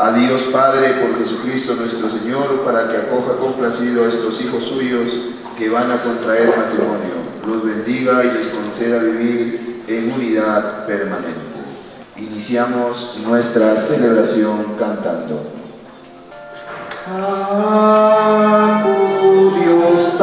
A Dios Padre, por Jesucristo nuestro Señor, para que acoja complacido a estos hijos suyos que van a contraer matrimonio, los bendiga y les conceda vivir en unidad permanente. Iniciamos nuestra celebración cantando. Dios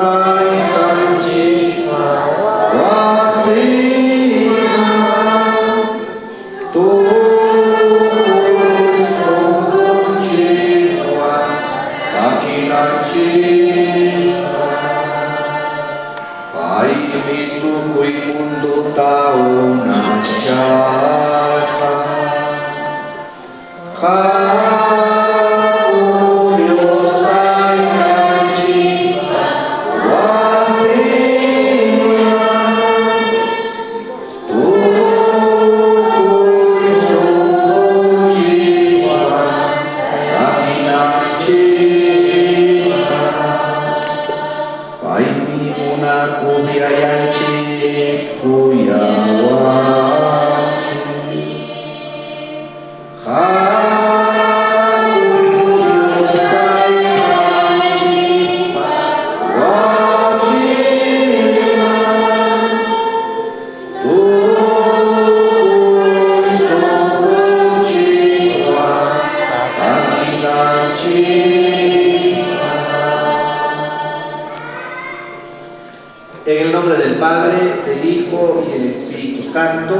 En el nombre del Padre, del Hijo y del Espíritu Santo,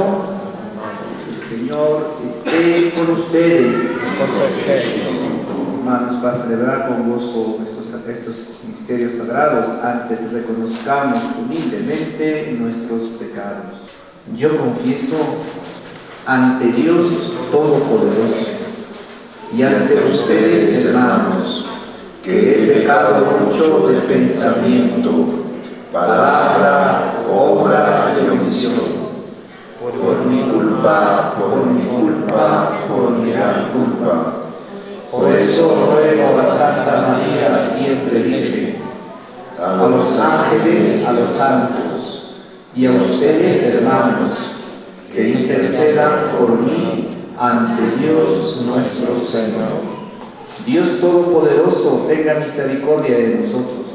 el Señor esté con ustedes. Hermanos, para celebrar con gozo estos misterios sagrados, antes reconozcamos humildemente nuestros pecados. Yo confieso ante Dios Todopoderoso y ante ustedes, hermanos, que he pecado mucho de pensamiento, palabra, obra y omisión, por mi culpa, por mi gran culpa. Por eso ruego a Santa María, siempre Virgen, a los ángeles, a los santos, y a ustedes, hermanos, que intercedan por mí ante Dios nuestro Señor. Dios Todopoderoso, tenga misericordia de nosotros,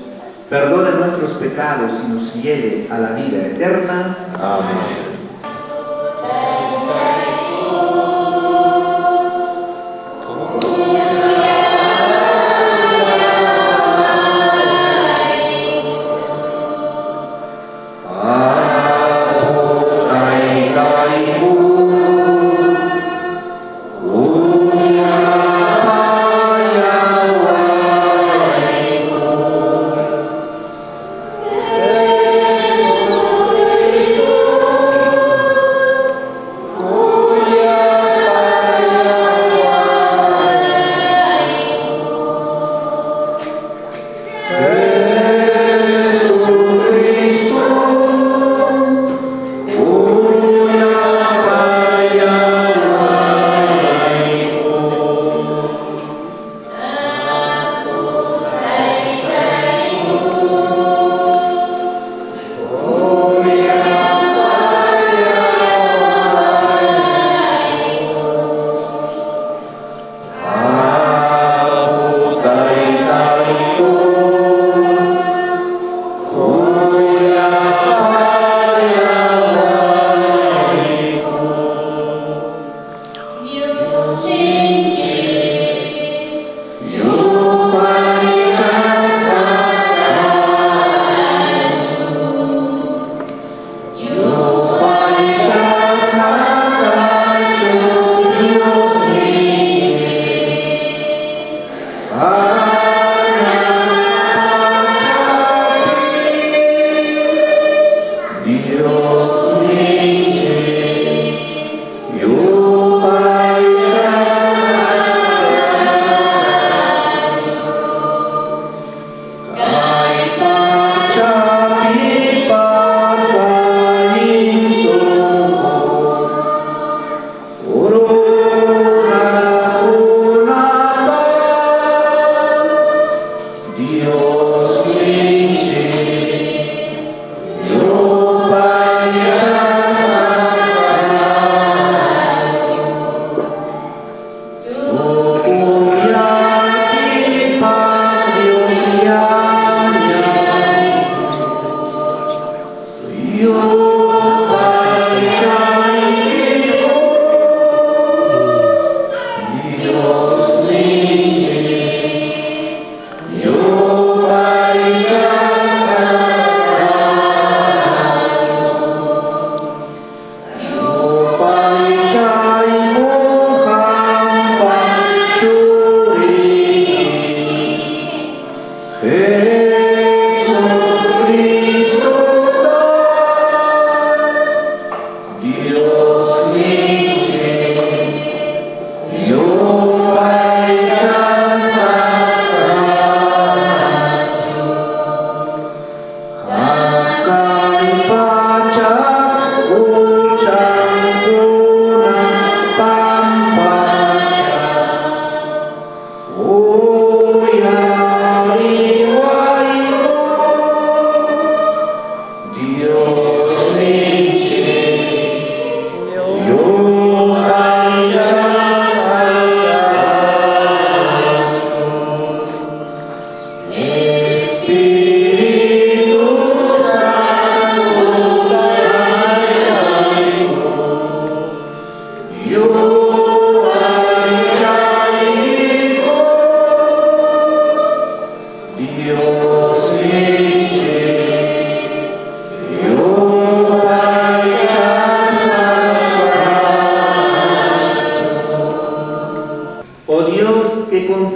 perdone nuestros pecados y nos lleve a la vida eterna. Amén.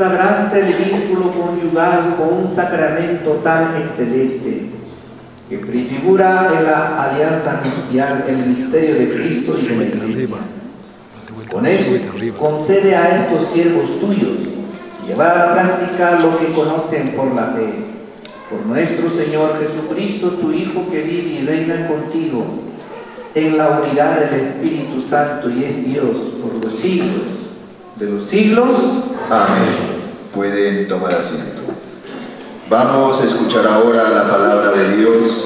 consagraste el vínculo conyugal con un sacramento tan excelente que prefigura en la alianza nupcial el misterio de Cristo y de la Iglesia. Con eso, concede a estos siervos tuyos llevar a la práctica lo que conocen por la fe. Por nuestro Señor Jesucristo, tu Hijo, que vive y reina contigo en la unidad del Espíritu Santo y es Dios por los siglos de los siglos. Amén. Pueden tomar asiento. Vamos a escuchar ahora la palabra de Dios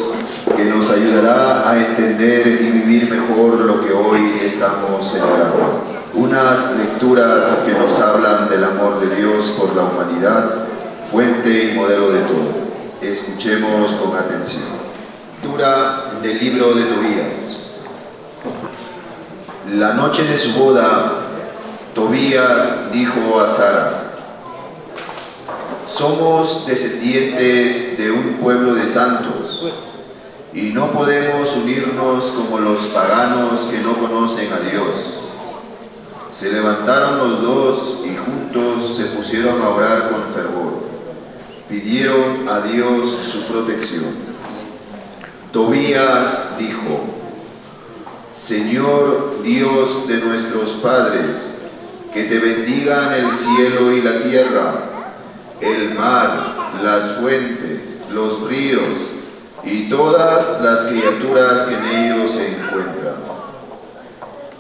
que nos ayudará a entender y vivir mejor lo que hoy estamos celebrando. Unas lecturas que nos hablan del amor de Dios por la humanidad, fuente y modelo de todo. Escuchemos con atención. Lectura del libro de Tobías. La noche de su boda, Tobías dijo a Sara: somos descendientes de un pueblo de santos y no podemos unirnos como los paganos que no conocen a Dios. Se levantaron los dos y juntos se pusieron a orar con fervor. Pidieron a Dios su protección. Tobías dijo: Señor Dios de nuestros padres, que te bendigan el cielo y la tierra, el mar, las fuentes, los ríos y todas las criaturas que en ellos se encuentran.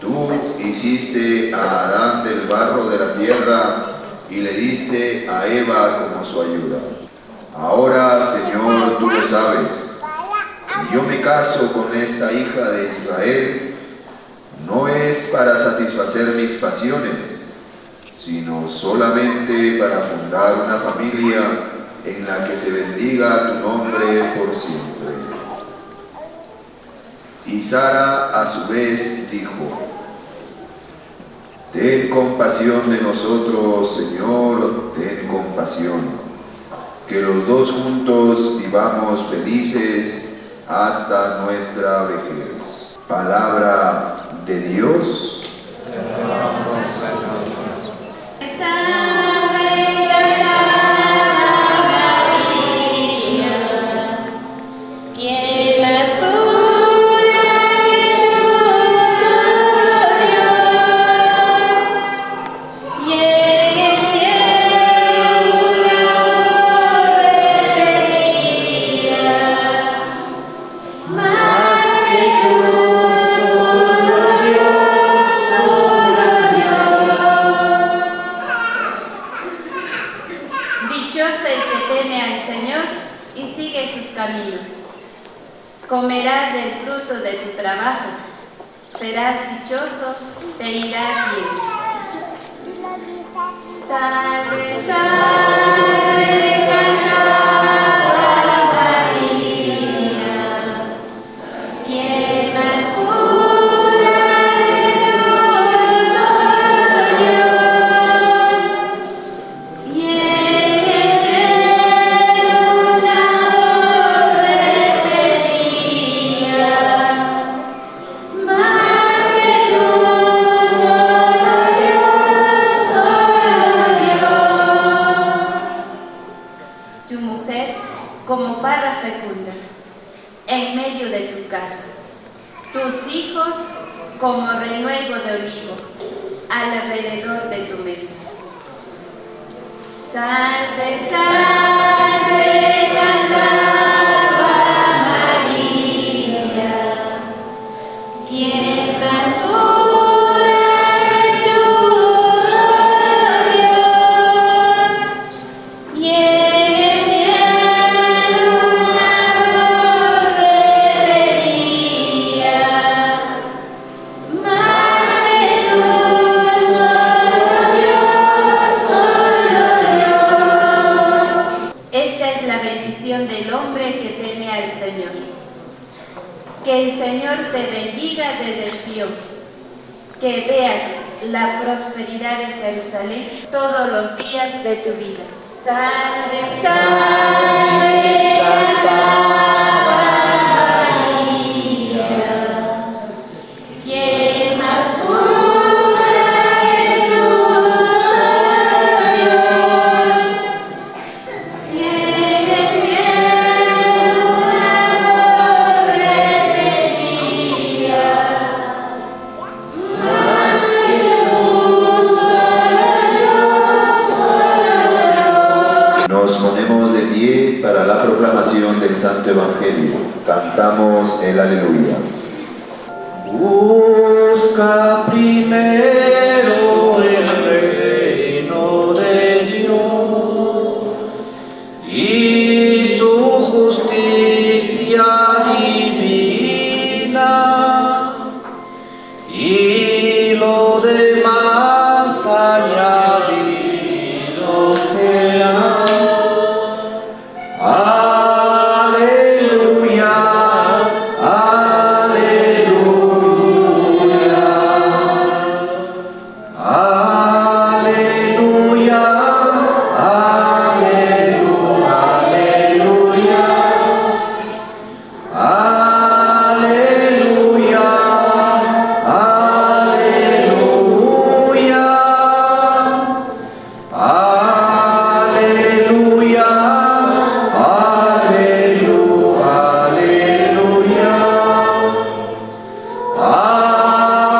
Tú hiciste a Adán del barro de la tierra y le diste a Eva como su ayuda. Ahora, Señor, tú lo sabes. Si yo me caso con esta hija de Israel, no es para satisfacer mis pasiones, sino solamente para fundar una familia en la que se bendiga tu nombre por siempre. Y Sara a su vez dijo: ten compasión de nosotros, Señor, ten compasión, que los dos juntos vivamos felices hasta nuestra vejez. Palabra de Dios. el que teme al Señor y sigue sus caminos. Comerás del fruto de tu trabajo, serás dichoso, te irá bien. Salve, salve, cantaba María, quien más pura de luz, solo Dios, y en el cielo una voz repetía, más que tú, solo Dios, tu mujer como parra fecunda en medio de tu casa, tus hijos como renuevo de olivo alrededor de tu mesa. Salve, salve, cantaba María, quien más pura que tú, solo Dios, y en el cielo una voz repetía, más que tú, solo Dios, solo Dios. Esta es la bendición del hombre que teme al Señor. Que el Señor te bendiga desde Sion, que veas la prosperidad de Jerusalén todos los días de tu vida. Salve, salve, cantaba María, quien más pura que tú, solo Dios, y en el cielo una voz repetía, más que tú, solo Dios. Nos ponemos de pie para la proclamación del Santo Evangelio. Cantamos el Aleluya. Busca primero el reino de Dios y su justicia divina, y lo demás añadido será. Aleluya, aleluya, aleluya, aleluya, aleluya,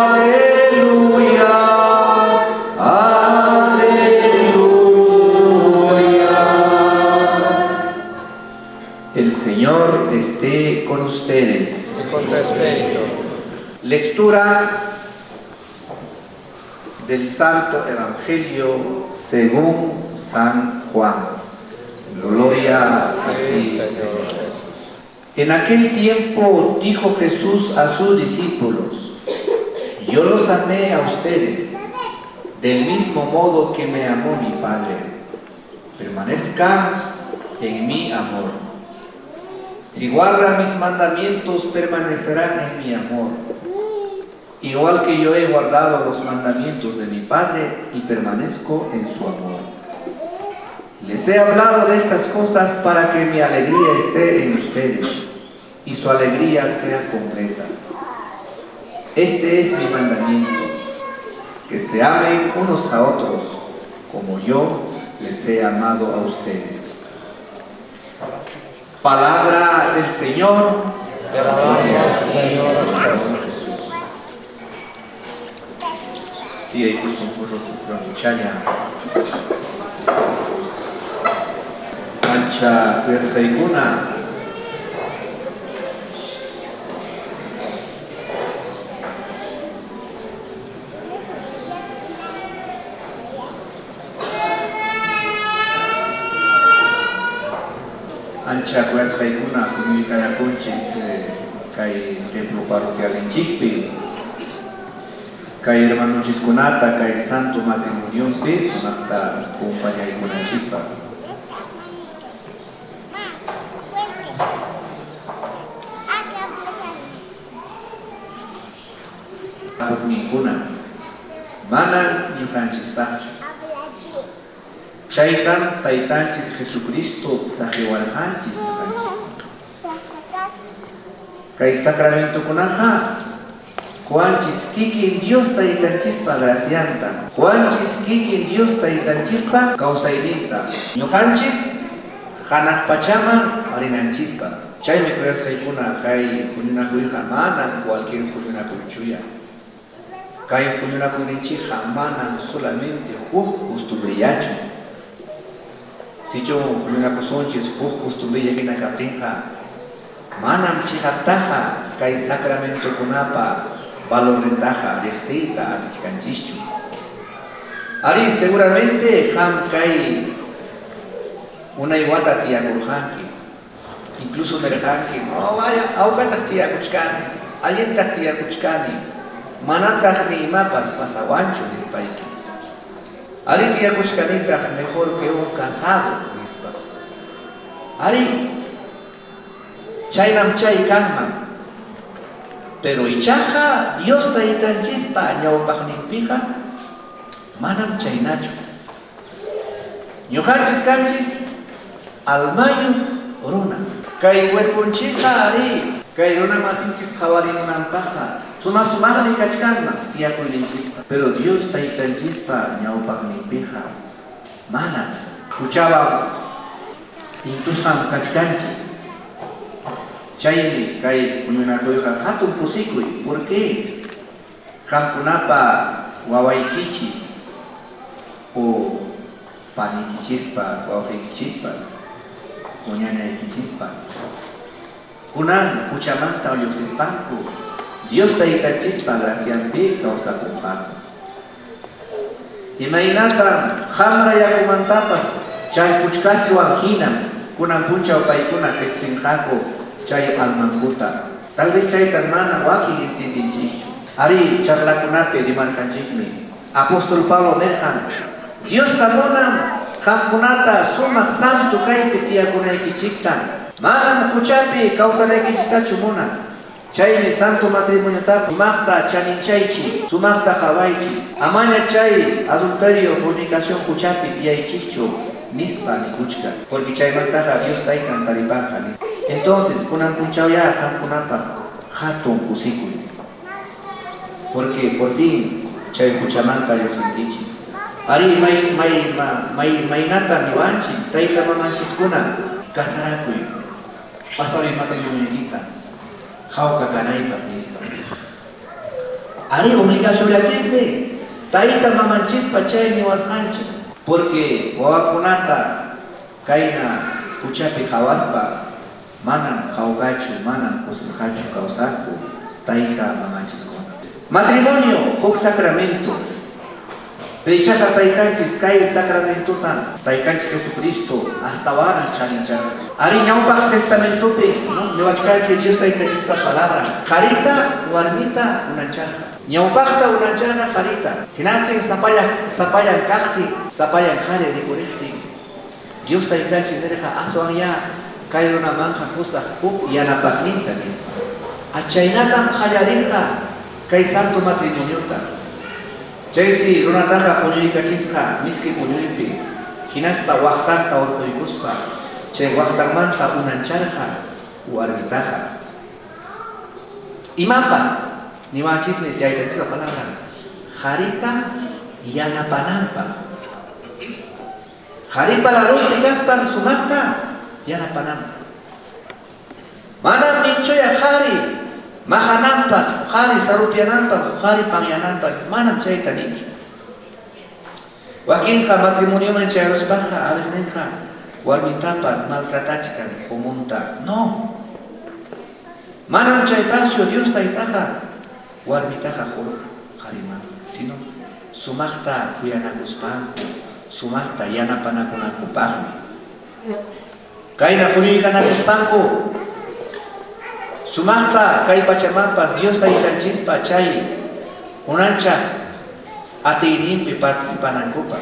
aleluya, aleluya, El Señor esté con ustedes. Con tu espíritu. Lectura del Santo Evangelio según San Juan. Gloria a ti, Señor. En aquel tiempo dijo Jesús a sus discípulos: yo los amé a ustedes, del mismo modo que me amó mi Padre. Permanezcan en mi amor. Si guardan mis mandamientos, permanecerán en mi amor, igual que yo he guardado los mandamientos de mi Padre y permanezco en su amor. Les he hablado de estas cosas para que mi alegría esté en ustedes y su alegría sea completa. Este es mi mandamiento, que se amen unos a otros como yo les he amado a ustedes. Palabra del Señor. Te alabamos, Señor. Y ahí puso un burro con muchacha. Mancha, cuesta iguna. ancha kuasqaykuna comunicayakunchis kay templo parroquial inchikpi kay hermanochiskunata kay santo matrimoniumpi sumaqta acompañaykunanchikpa. Hukminkuna manan ñuqanchispaqchu. Chaytan taytanchis Jesucristo saqiwarqanchis ñuqanchik. Kay sacramentokunaqa Juanchis kikin Dios taytanchispa gracianta, Juanchis kikin Dios taytanchispa kawsayninta, ñuqanchis hanaq pachaman rinanchikpa. Chaymi kuyasqaykuna kay huñunakuyqa manan cualquier huñunakuychuya. Kay huñunakuyninchikqa manan solamente huk costumbrillachu. Sichu huñunakusunchis huk costumbrilla hina kaptinqa manam chihaptaqa kay sacramentokunapa valorentaqa riqsiyta atishkanchischu. Ari seguramente qam kay unay wata tiyakurqanki. Incluso nerqanki, no vaya, awqataq tiyakuchkani, allintaq tiyakuchkani, manataq ni imapas pasawanchu nispayki. Ari tiyakuchkanitaq mejor que un casado nispa. Ari chaynam chay kanman. Pero ichaqa Dios taytanchispa ñawpaqninpiqa manam chaynachu. Ñuqanchis kanchis almayu runa. Kay cuerpunchikqa ari kay runa masinchis qhawarinanpaqqa sumaqmi kachkanman tiyakuyninchispa. Pero Dios taytanchispa ñawpaqninpiqa manam huchawan intusqam kachkanchis. Chaymi kay huñunakuyqa hatun kusikuy. ¿Por qué? Qamkunapa wawaykichis o paniykichispas, wawqiykichispas o ñañaykichispas kunan huchamanta lluqsispanku Dios taytanchispa gracianpi kawsakunqaku. Imaynatan hamra yakumantapas chay puchkaswan hinam kunan punchaw paykuna festinqaku chay almankuta. Tal vez chaytan mana wakin intendinchikchu. Ari charlakunapi rimarkanchikmi Apóstol Pablo nerqan Dios kanunam qamkunata sumaq santo kaypi tiyakunaykichikta manam huchapi kawsanaykichiktachu munan. Chaymi santo matrimoniota sumaqta chaninchaychi, sumaqta qhawaychi. Amaña chay adulterio, fornicación huchapi tiyaychikchu nispa nikuchka. Porque chaymantaqa Dios taytan taripanqa. Entonces, kunan punchawya qamkunapa hatun kusikuy. Porque por fin chay huchamanta lluqsinkichi. Ari maynata niwanchi tayta mamanchiskuna kasarakuy pasari matrimonioykita hawqa kanaypaq nispa. Ari obligacionyachismi tayta mamanchispa chay niwasqanchik. Porque wawakunata kayna huchapi qhawaspa manam hawqachu, manam kusisqachu kawsaku tayta mamanchiskuna. Matrimonio huk sacramento. Peichaqa taytanchis kay sacramentuta taytanchis Jesucristo hasta waran chaninchaqa. Ari ñawpaq testamentopi niwachkanki Dios taytanchispa palabra qarita warmita unanchaqa. Ñawpaqta unanchaqa qarita. Hinantin sapayan kaqti, sapayan qhari rikuriqti. Dios taytanchis nirqa aswan ya kay runamanja husaq huk yanapaqninta nispa. Achaynatam qallarinqa kay santo matrimoniota. Chaysi runataqa puñuykachisqa miski puñuypi hinaspa waqtanta urquykuspa chay waqtanmanta unancharqa warmitaqa. Imapa niwanchismi taytanchispa palabra qarita yanapananpa. Qharipa larunpi kaspan sumaqta yanapananpa. Manam ninchuya qhari mahananpaq, qhari sarupiananpaq, qhari panyananpaq manam chayta ninchu. Wakinqa matrimonioman chayaruspaqa a veces ninqa warmitapas maltratachkan comunta. No. Manam chaypaqchu Dios taytaqa warmitaqa hurqa qhariman, sino sumaqta kuyanakuspanku, sumaqta yanapanakunakupaqmi. Kaina Julio Canachispanco. Sumasta, Kai Pachamampas, Dios Taitanchispa, Chay, Unancha, Ateinimpi participanancupa,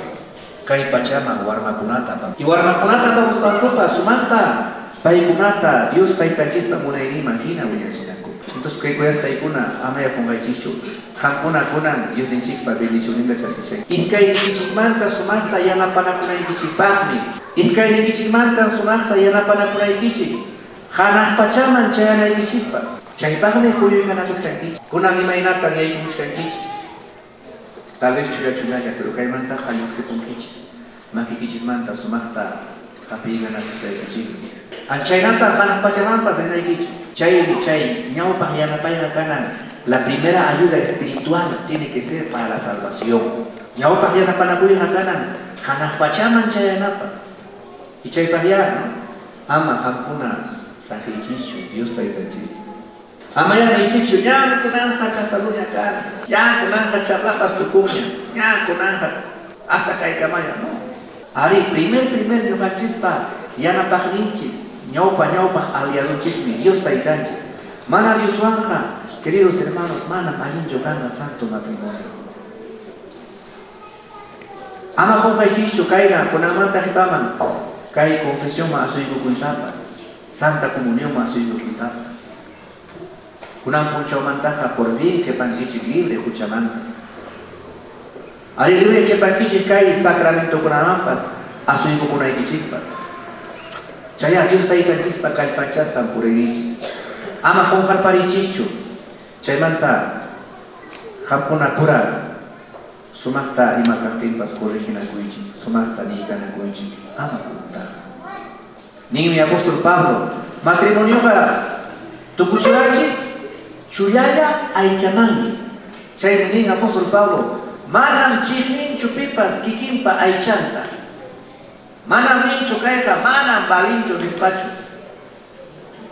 Kai Pachama, Warmacunata. Y Warmacunata vamos para Cupa, Sumasta, Paikunata, Dios Taitanchispa, Munairi, imagina, Williamsinacu. Entonces, ¿qué puedes Taikuna, Amaya con Gaichichu? Hankuna Kunan, Dios de Chichpa, bendición de Chasquiche. Iskai Nikichimanta, Sumasta, Yana Panakuna Ikichipagmi. Iskai Nikichimanta, Sumasta, Yana Panakuna Ikichi. Hanah Pachaman, Chayana Ikichipa. Chaypagme, Julio y Canatukankichi. Kuna Mimainata, Yay Muchkankichi. Tal vez Chuyachuyaya, pero Kaimanta, Hayuxe Punkichis. Makikichimanta, Sumasta, Hapiga Natakichi. Anchaynata, Hanah Pachamampas, en Ikichi. Chay, Ñaupa, Yana Payana Kanan. La primera ayuda espiritual tiene que ser para la salvación. Ñaupa, Yana Panapuya Kanan. Hanah Pachaman, Chayanapa. Y Chaypagya, ¿no? Ama, Hampuna. Sacrificio, Dios está ahí. Amaya dice, ya con anja casaluña cara, ya con anja charlapas tu cuña, ya con anja hasta caicamaya, no. Ari, primer ñojachispa, yana pagninchis, ñaupa aliadunchismi, Dios está ahí. Mana Dios anja, queridos hermanos, mana malin joganda santo matrimonio. Ama con caichicho caiga, con amanta jipaman, cai confesión ma asuigo kuntapas. Santa Comunión más hoy tapas. Kunan puncho mantaja por bien que panquichi libre cuchamanta. Ari libre que panquichi cae sacramento con amampas a su hijo con aikichipa. Chaya Dios está ahí tanchispa cae panchas tan puregichi. Ama con harparichicho. Chay manta jampuna pura. Sumasta ima cartimpas corregina cuichi. Sumasta ni gana cuichi. Ama kunta. Ni mi apóstol Pablo, matrimonio para tu cuchillachis, chuyaya aichamani. Chay ni apóstol Pablo, manam chihnin chupipas kikimpa aichanta. Manam nincho caeja, manam balincho despacho.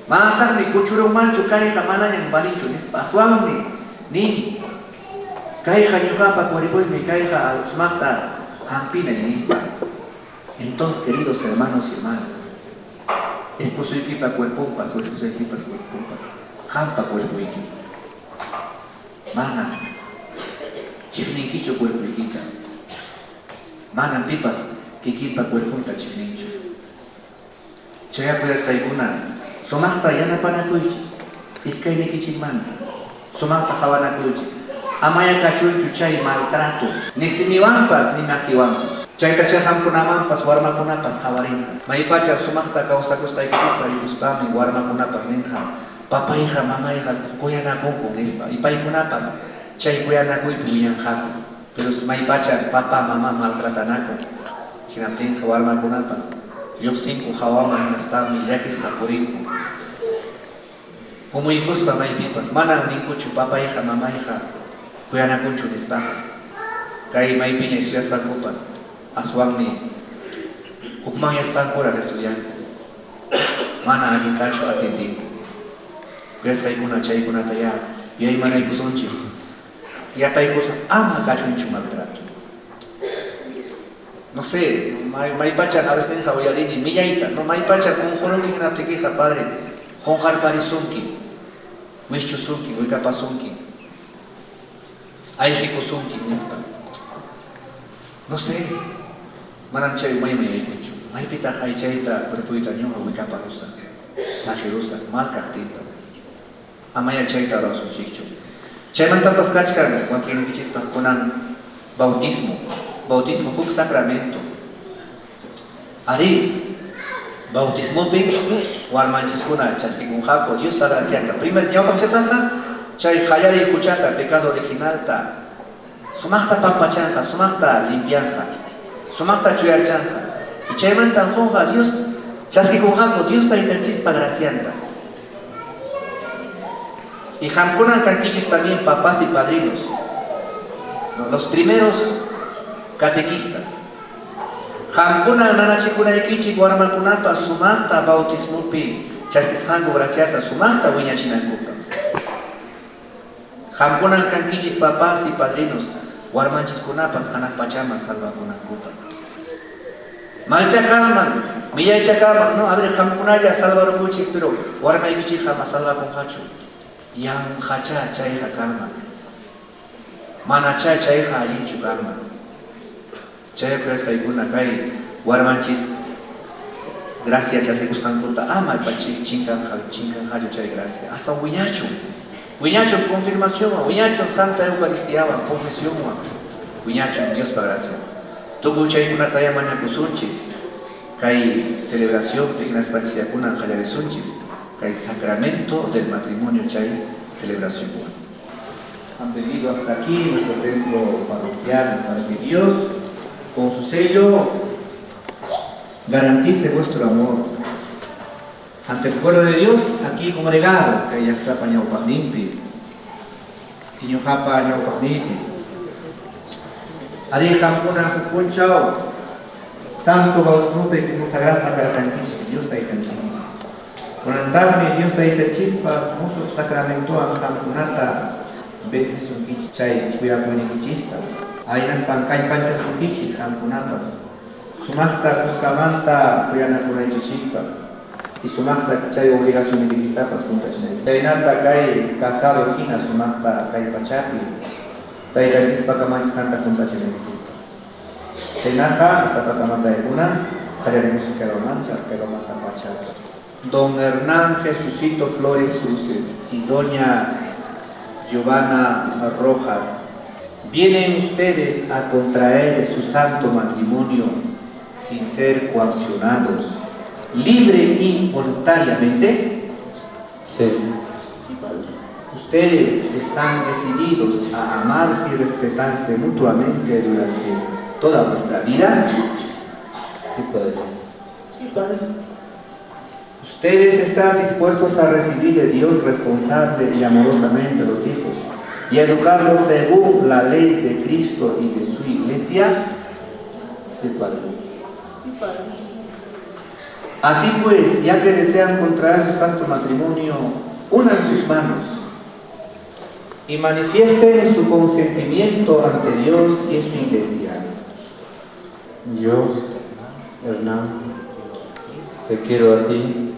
Manam mi cuchuro mancho caeja, manam balincho despacho. Suami, ni caeja ñujapa cueripoy mi caeja a sumata hampina y nispa. Entonces, queridos hermanos y hermanas, esto soy equipa cuerpompas o esto soy equipas cuerpompas. Hampa cuerpo iki. Mana. Chifninquicho cuerpo ikita. Mana tipas que equipa cuerpompa chifnincho. Chaya puedas caicuna. Somachta yana panacuichis. Iskai nikichimana. Somachta javana cuichis. Amaya cachunchu chay maltrato. Ni simiwampas ni makiwampas. Chayta chaham kunamampas warma kunapas jawarinja. Maipacha sumaqta kawsakuspa ikichispa yuspami warma kunapas ninja. Papa hija, mamá hija, kuyanakunku nispa. Y paykunapas chay kuyanakuypi wiñanjaku. Pero maipacha papa, mamá maltratanako. Hinaptinja warma kunapas. Lluqsinku hawaman hinaspami llakisqa purinku. Como ikuspa maypipas. Mana ninkuchu papa hija, mamá hija, kuyanakunchu nispaqa. Kay maypiña estudiaspankupas. Asuangmi hukman yaspankura estudiante mana alintacho atendi ves kaykuna chaykunata ya yaymanaykusunchis yapaykusa ama kachunchu maltrato no sé maypacha a veces deja uyarini millaita no maypacha conjurunki hinaptiquija padre jonjar parisunki wishchusunki wikapasunki ayjikusunki nispa no sé manam chay may kuchu may pita hay chayta perpuita ñuqa wikaparusa sajirusa malkaqtipas amaya chayta rawsunchikchu chaymantapas kachkan wakinkichista kunan bautismo huk sacramento ari bautismopi warmanchiskuna chaskikunjako Dios ta graciata primer ñawpaqchataqa chay hayari kuchata pecado originalta sumaqta pampachanqa sumaqta limpianqa sumaqta chuyachanqa y chaymantan jonqa Dios chaskikunqaku Dios taytanchispa gracianta y qamkunan kankichis también papás y padrinos, ¿no? Los primeros catequistas qamkunan nanachikunaykichik warmakunapas sumaqta bautismopi chaskisqanku graciata sumaqta wiñachinankuqa qamkunan kankichis papás y padrinos warmanchiskunapas hanaq pachaman salvakunankuqa Malcha calma, Millacha calma, no, a ver, jampunaya salvar kuchi, pero warma ikichi jama salva con hachu. Yang hacha chaiha calma. Manacha chaiha inchu calma. Chaya presa iguna kai, warmanchis. Gracias, chatikus kankuta, ama pachi chinkan hachu chay gracia. Hasta huiñacho. Huiñacho confirmación, huiñacho Santa Eucaristía, confesión, huiñacho Dios para gracia. Toku chay una talla mañana kusunchis, kai celebración pequeñas pachiakunan jalaresunchis, kai sacramento del matrimonio chay celebración. Han venido hasta aquí nuestro templo parroquial para que Dios, con su sello, garantice vuestro amor ante el pueblo de Dios aquí congregado, que ya está pañado para limpi, que yo japa pañado para limpi. Adi campuna punchao, santo bautizante que nos agrasa para tanquich, Dios está ahí tanquich. Con andarme Dios está ahí chispas, nuestro sacramento a campunata, vete su kichichay, cuya cuenichista. Ahí nas pancay panchas su kichi, campunatas. Sumasta Cuscamanta, Cuyana Curaychichipa, y Sumasta Chay obligación de visitar para puntas en Tainata Kai, casado Gina, Sumasta Kai Pachapi, Tairatispa Kamais Canta puntas en visita. Tainaja, Zapatamata de Cuna, Callaremos que lo mancha, que lo mata Pachapi. Don Hernán Jesucito Flores Cruces y Doña Giovanna Rojas, vienen ustedes a contraer su santo matrimonio sin ser coaccionados, libre y voluntariamente. Sí. Ustedes están decididos a amarse y respetarse mutuamente durante toda vuestra vida. Sí, Padre. Sí, Padre. Ustedes están dispuestos a recibir de Dios responsable y amorosamente a los hijos y a educarlos según la ley de Cristo y de su iglesia. Sí, Padre. Así pues, ya que desean contraer su santo matrimonio, unan sus manos y manifiesten su consentimiento ante Dios y en su iglesia. Yo, Hernán, te quiero a ti,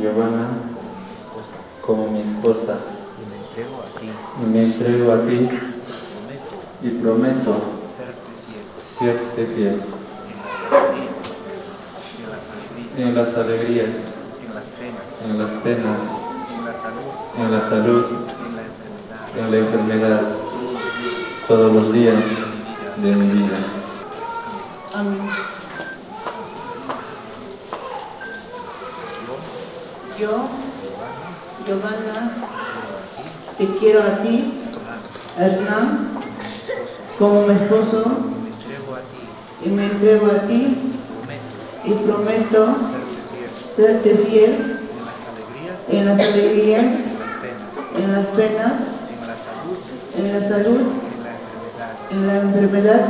Giovanna, como mi esposa, y me entrego a ti y prometo serte fiel en las alegrías, en las penas, en la salud, en la enfermedad, todos los días de mi vida. Amén. Yo, Giovanna, te quiero a ti, Hernán, como mi esposo, y me entrego a ti y prometo serte fiel en las alegrías, en las penas, en la salud, en la enfermedad,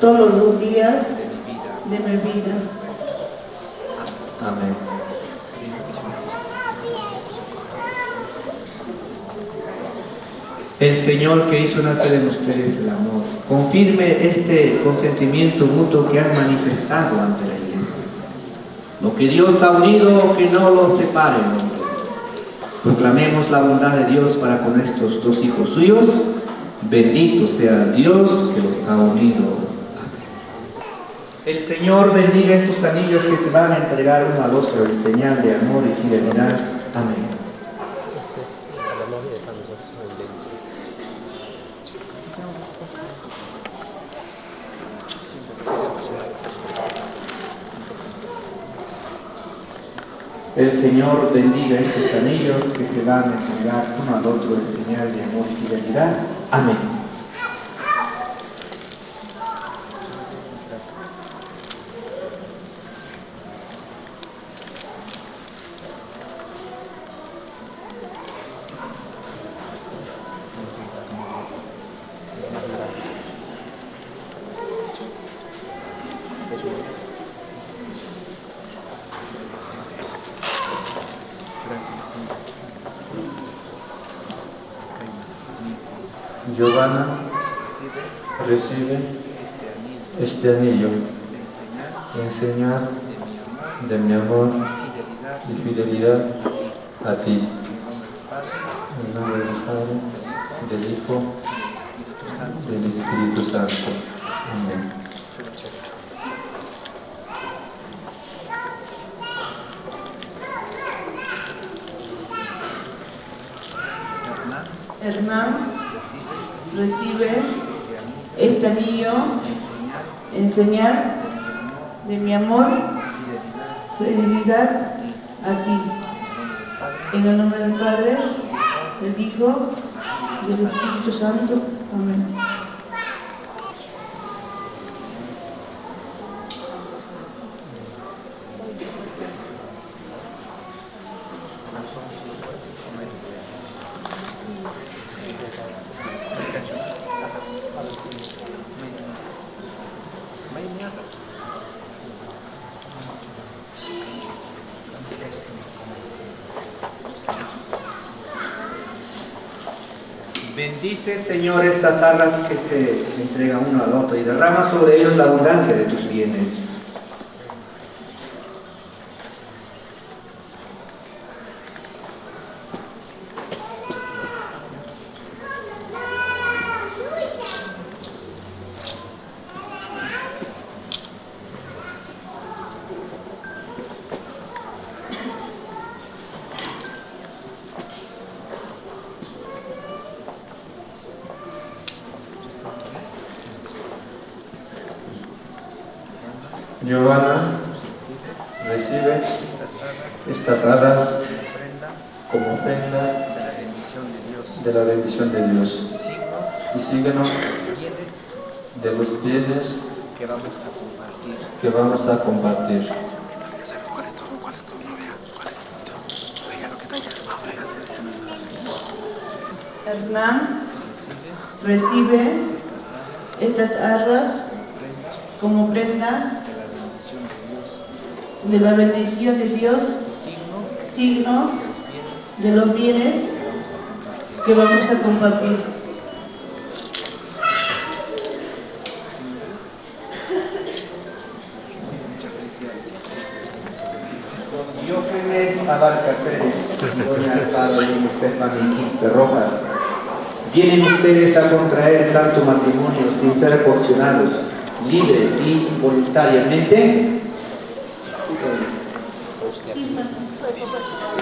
todos los días de mi vida. Amén. El Señor que hizo nacer en ustedes el amor, confirme este consentimiento mutuo que han manifestado ante la Iglesia. Lo que Dios ha unido, que no lo separe el hombre. Proclamemos la bondad de Dios para con estos dos hijos suyos. Bendito sea Dios que los ha unido. El Señor bendiga estos anillos que se van a entregar uno al otro en señal de amor y fidelidad. Amén. El Señor bendiga estos anillos que se van a entregar uno al otro en señal de amor y fidelidad. Amén. Giovanna, recibe este anillo y enseñar de mi amor y fidelidad a ti. En el nombre del Padre, del Hijo, del Espíritu Santo. Amén. Hernán recibe este anillo en señal de mi amor, fidelidad a ti. En el nombre del Padre, del Hijo y del Espíritu Santo. Amén. Bendice, Señor, estas arras que se entregan uno al otro y derrama sobre ellos la abundancia de tus bienes. Giovanna recibe estas arras como ofrenda de la bendición de Dios y signo de los bienes que vamos a compartir. Hernán recibe estas arras como prenda de la bendición de Dios, signo de los bienes que vamos a compartir. Diógenes Abarca Pérez, Doña Alfaro y Estefanía Quispe Rojas, vienen ustedes a contraer el santo matrimonio sin ser coaccionados, libre y voluntariamente.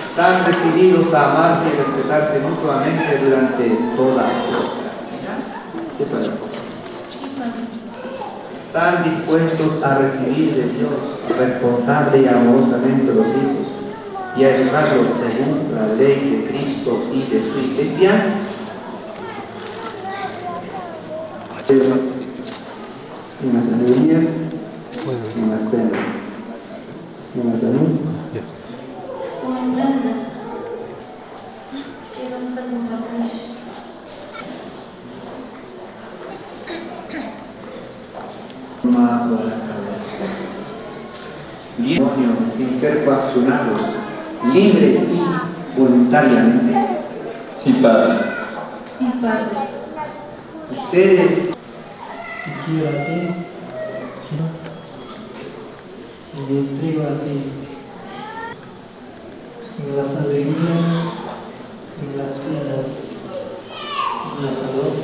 Están decididos a amarse y respetarse mutuamente durante toda la vida. Están dispuestos a recibir de Dios responsable y amorosamente los hijos y a llevarlos según la ley de Cristo y de su Iglesia. En las alegrías, en las penas, en la salud. Sin ser coaccionados, libre y voluntariamente. Sí, Padre. Sí, Padre. Ustedes Te quiero a ti y me entrego a ti en las alegrías, en las penas, en la salud,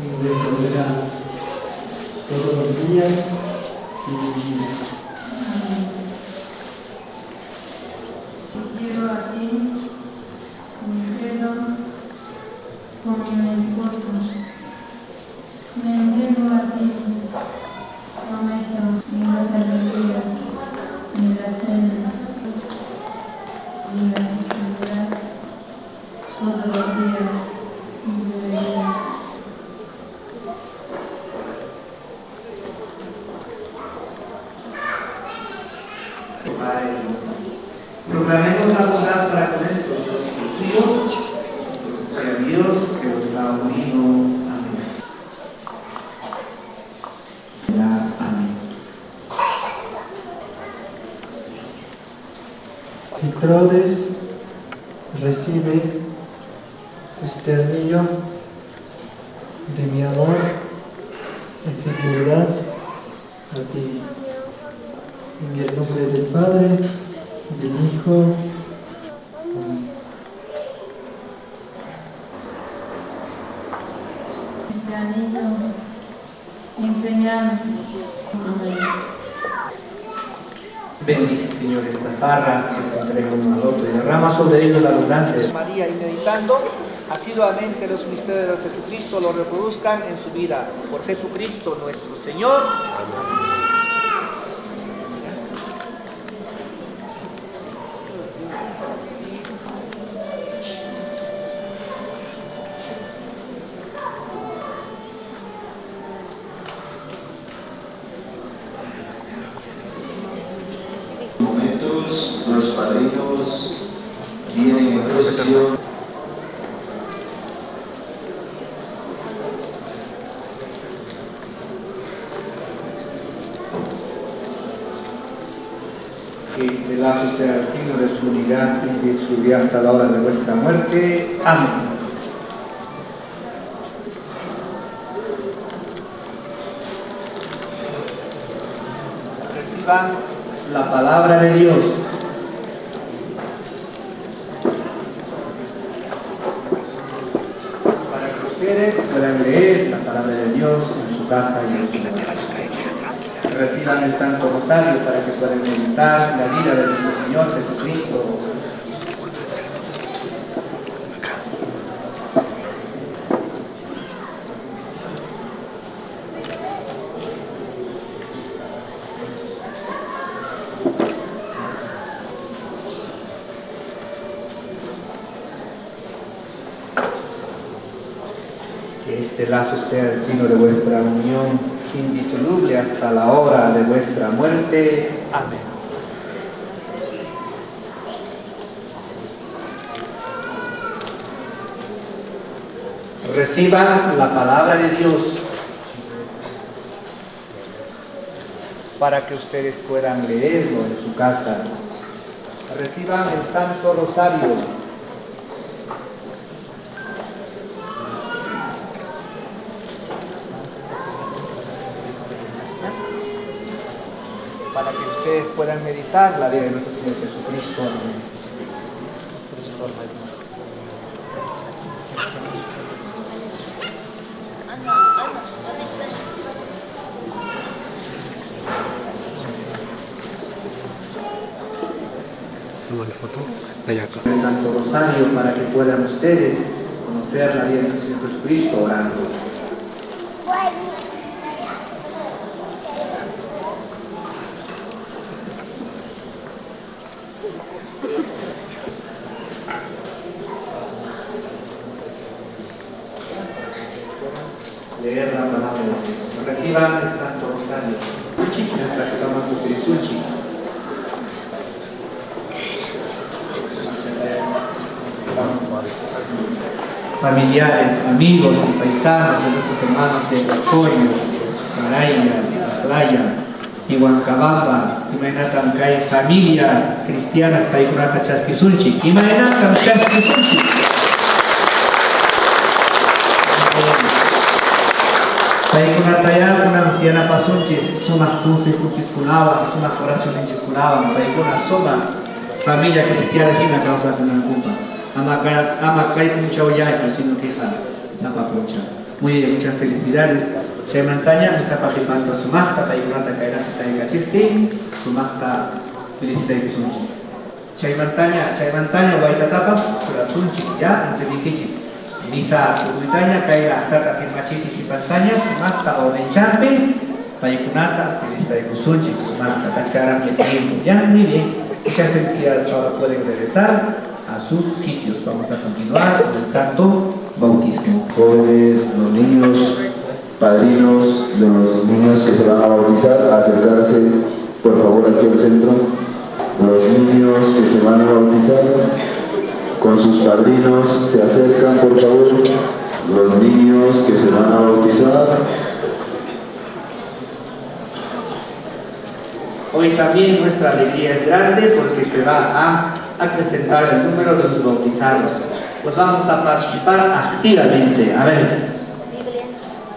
en la enfermedad, todos los días de mi vida. Te quiero a ti, me entrego como mi esposo. Me entrego a ti, prometo, ni las alegrías, ni las penas, ni la enfermedad, todos los días de mi vida. proclamemos la bondad para con estos dos hijos, sea Dios que los ha unido. Amén. Herodes recibe este anillo de mi amor y fidelidad a ti. En el nombre del Padre, del Hijo, amén. Este anillo, enseñarnos. Amén. Bendice, Señor, estas arras que se entregan uno al otro y derrama sobre ellos la abundancia de María y meditando asiduamente los misterios de Jesucristo lo reproduzcan en su vida. Por Jesucristo nuestro Señor. Momentos, los padrinos vienen en procesión. que este lazo sea el signo de su unidad y de su vida hasta la hora de vuestra muerte. Amén. Reciban La palabra de Dios. Para que ustedes puedan leer la palabra de Dios en su casa y en su hogar. Reciban el Santo Rosario para que puedan meditar la vida de nuestro Señor Jesucristo. Que este lazo sea el signo de vuestra unión indisoluble hasta la hora de vuestra muerte. amén. Reciban la palabra de Dios Para que ustedes puedan leerlo en su casa. Reciban el Santo Rosario. puedan meditar la vida de nuestro Señor Jesucristo. Amén. El Santo Rosario para que puedan ustedes conocer la vida de nuestro Señor Jesucristo orando. Leer la palabra de Dios. Reciban el Santo Rosario. Hasta que estamos con Tirisuchi. Familiares, amigos y paisanos de nuestros hermanos de Huachoyo, Caraya, Zaplaya y Huancabamba, Imainatan Kay, familias cristianas Paikunata Chasquisunchi, Imainatan Chasquisunchi. Paikunataya, una anciana pasunchis, suma tunsis kuchiskunaba, suma corazones chiskunaba, Paikuna soma, familia cristiana que una causa de una culpa. Ama kai mucha oyacho, sino que zapa puncha. Muy bien, muchas felicidades. Chay Montaña, mi zapa jipanto sumasta, Paikunata kaira saiga chifti, sumasta felicidades sunchi. Chay Montaña, guaitatapa, sunchi, ya, entendí. Misa Montaña, kaira tata firmachiti jipantaña, sumasta o benchampe, Paikunata, felicidades sunchi, sumasta, cachara tiempo. Ya, muy bien. Muchas felicidades, ahora pueden regresar a sus sitios. Vamos a continuar con el santo bautismo. Jóvenes, los niños, padrinos de los niños que se van a bautizar, acercarse por favor aquí al centro. Los niños que se van a bautizar con sus padrinos se acercan por favor. Los niños que se van a bautizar. Hoy también nuestra alegría es grande porque se va a acrecentar el número de los bautizados. Pues vamos a participar activamente. A ver,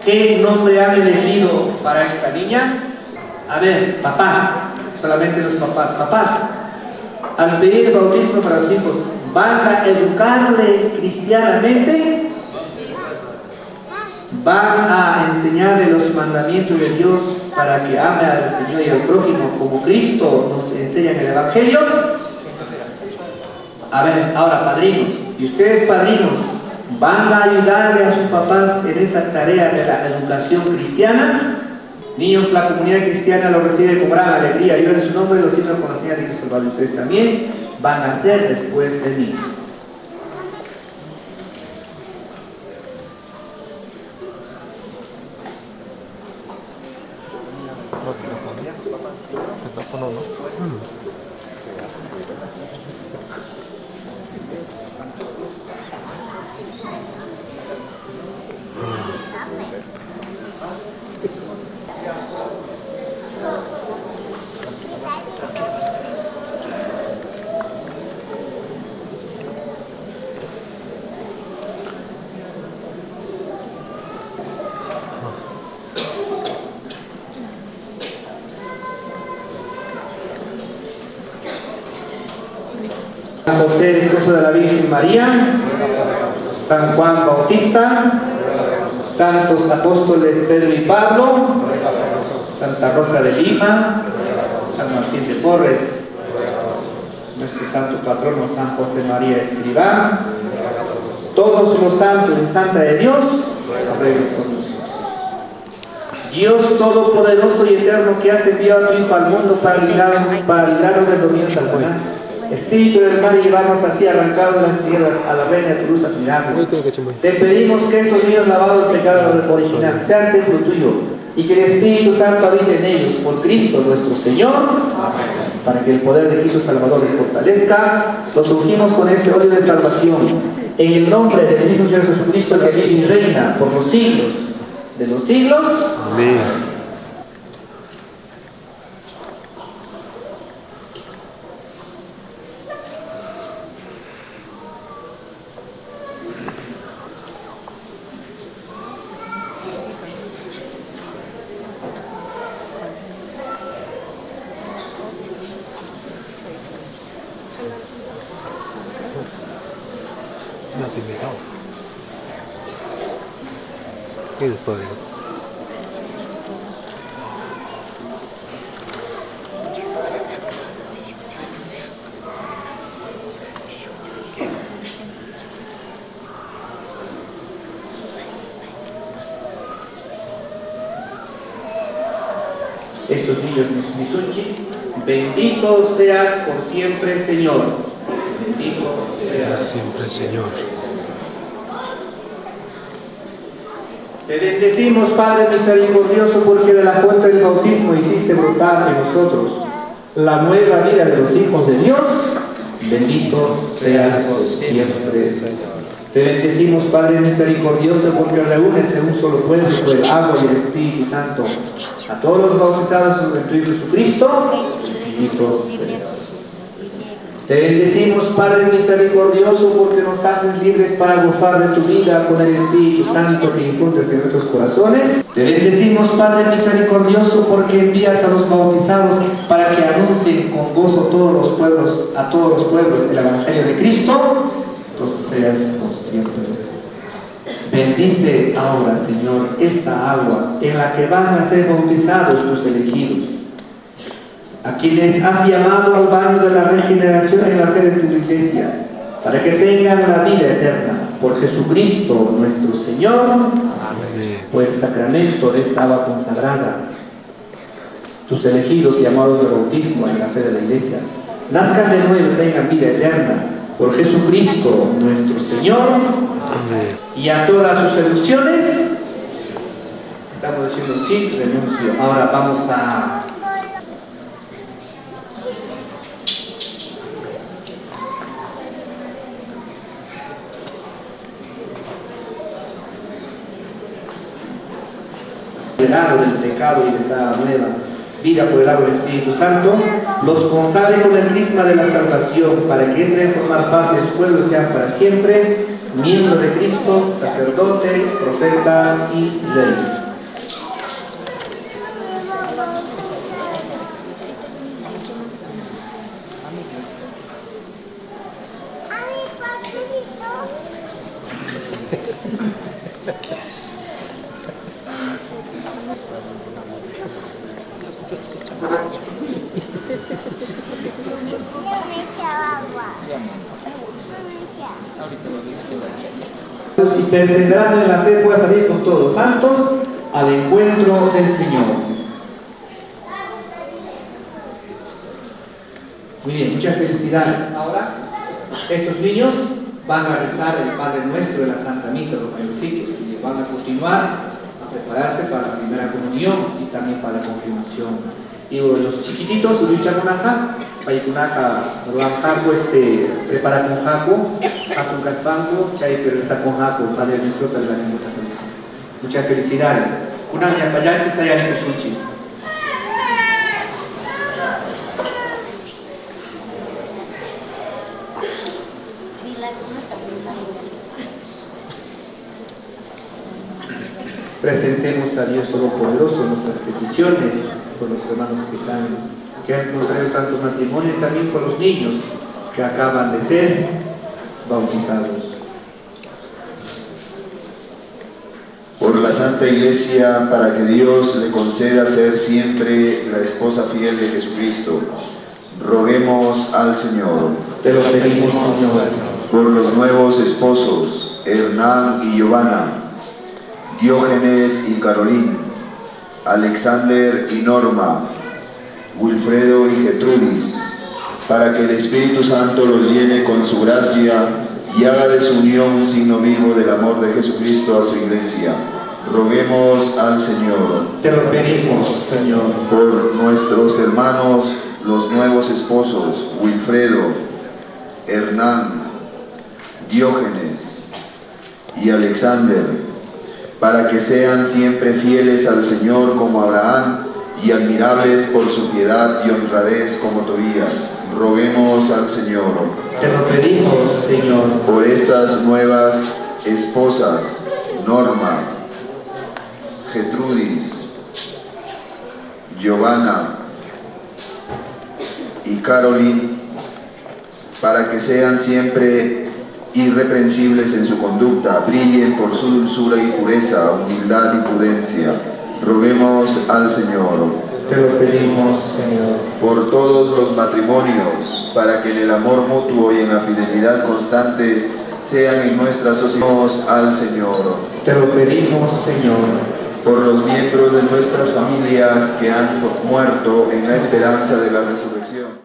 ¿qué nombre han elegido para esta niña? A ver, papás, solamente los papás. Papás, al pedir bautismo para los hijos, ¿van a educarle cristianamente? ¿Van a enseñarle los mandamientos de Dios para que ame al Señor y al prójimo como Cristo nos enseña en el Evangelio? A ver, ahora padrinos, y ustedes padrinos, ¿van a ayudarle a sus papás en esa tarea de la educación cristiana? Niños, la comunidad cristiana lo recibe con gran alegría. Yo en su nombre los signo con la señal de Cristo. Ustedes también van a ser después de mí. San José, esposo de la Virgen María, San Juan Bautista, santos apóstoles Pedro y Pablo, Santa Rosa de Lima, San Martín de Porres, nuestro santo patrono San José María Escribá, todos los santos y santa de Dios, rueguen por nosotros. Dios Todopoderoso y Eterno, que has enviado a tu Hijo al mundo para librarnos del dominio de Satanás, Espíritu del mal, y llevarnos así arrancados de las tierras a la reina de tu luz admirable. Te pedimos que estos niños lavados de pecado original sean templo tuyo, y que el Espíritu Santo habite en ellos por Cristo nuestro Señor. Amén. Para que el poder de Cristo Salvador les fortalezca, los ungimos con este óleo de salvación, en el nombre del mismo Señor Jesucristo, que vive y reina por los siglos de los siglos. Amén. Y después estos niños misunchis, bendito seas por siempre, Señor. Bendito seas siempre, Señor. Te bendecimos, Padre misericordioso, porque de la fuente del bautismo hiciste brotar en nosotros la nueva vida de los hijos de Dios. Bendito seas por siempre, Señor. Te bendecimos, Padre misericordioso, porque reúnes en un solo pueblo por el agua y el Espíritu Santo a todos los bautizados en tu Hijo Jesucristo. Bendito seas. Te bendecimos, Padre misericordioso, porque nos haces libres para gozar de tu vida con el Espíritu Santo que infundes en nuestros corazones. Te bendecimos, Padre misericordioso, porque envías a los bautizados para que anuncien con gozo a todos los pueblos el Evangelio de Cristo. Entonces seas por siempre. Bendice ahora, Señor, esta agua en la que van a ser bautizados tus elegidos, a quienes has llamado al baño de la regeneración en la fe de tu iglesia, para que tengan la vida eterna, por Jesucristo nuestro Señor. Amén. Por el sacramento de esta agua consagrada, tus elegidos llamados de bautismo en la fe de la iglesia, nazcan de nuevo y tengan vida eterna, por Jesucristo nuestro Señor. Amén. Y a todas sus seducciones estamos diciendo sí, renuncio. Ahora vamos a liberado del pecado y de esta nueva vida por el agua del Espíritu Santo, los consagre con el crisma de la salvación, para que entren a formar parte de su pueblo y sean para siempre miembro de Cristo, sacerdote, profeta y rey. Y perseverando en la fe pueda salir con todos los santos al encuentro del Señor. Muy bien, muchas felicidades. Ahora, estos niños van a rezar el Padre Nuestro de la Santa Misa, los mayorcitos, y van a continuar a prepararse para la primera comunión y también para la confirmación. Y los chiquititos, prepara con jaco, jaco caspango, chay pereza con jaco, Padre Nuestro, muchas felicidades. Una niña payachi, sayan en suchis. Presentemos a Dios Todopoderoso nuestras peticiones por los hermanos que han contraído santo matrimonio y también por los niños que acaban de ser bautizados. Por la Santa Iglesia, para que Dios le conceda ser siempre la esposa fiel de Jesucristo, roguemos al Señor. Te lo pedimos, Señor. Por los nuevos esposos, Hernán y Giovanna, Diógenes y Carolín, Alexander y Norma, Wilfredo y Gertrudis, para que el Espíritu Santo los llene con su gracia y haga de su unión un signo vivo del amor de Jesucristo a su Iglesia. Roguemos al Señor. Te lo pedimos, Señor. Por nuestros hermanos, los nuevos esposos, Wilfredo, Hernán, Diógenes y Alexander, para que sean siempre fieles al Señor como Abraham y admirables por su piedad y honradez como Tobías. Roguemos al Señor. Te lo pedimos, Señor. Por estas nuevas esposas, Norma, Gertrudis, Giovanna y Carolyn, para que sean siempre irreprensibles en su conducta, brillen por su dulzura y pureza, humildad y prudencia. Roguemos al Señor. Te lo pedimos, Señor. Por todos los matrimonios, para que en el amor mutuo y en la fidelidad constante sean en nuestra sociedad al Señor. Te lo pedimos, Señor. Por los miembros de nuestras familias que han muerto en la esperanza de la resurrección.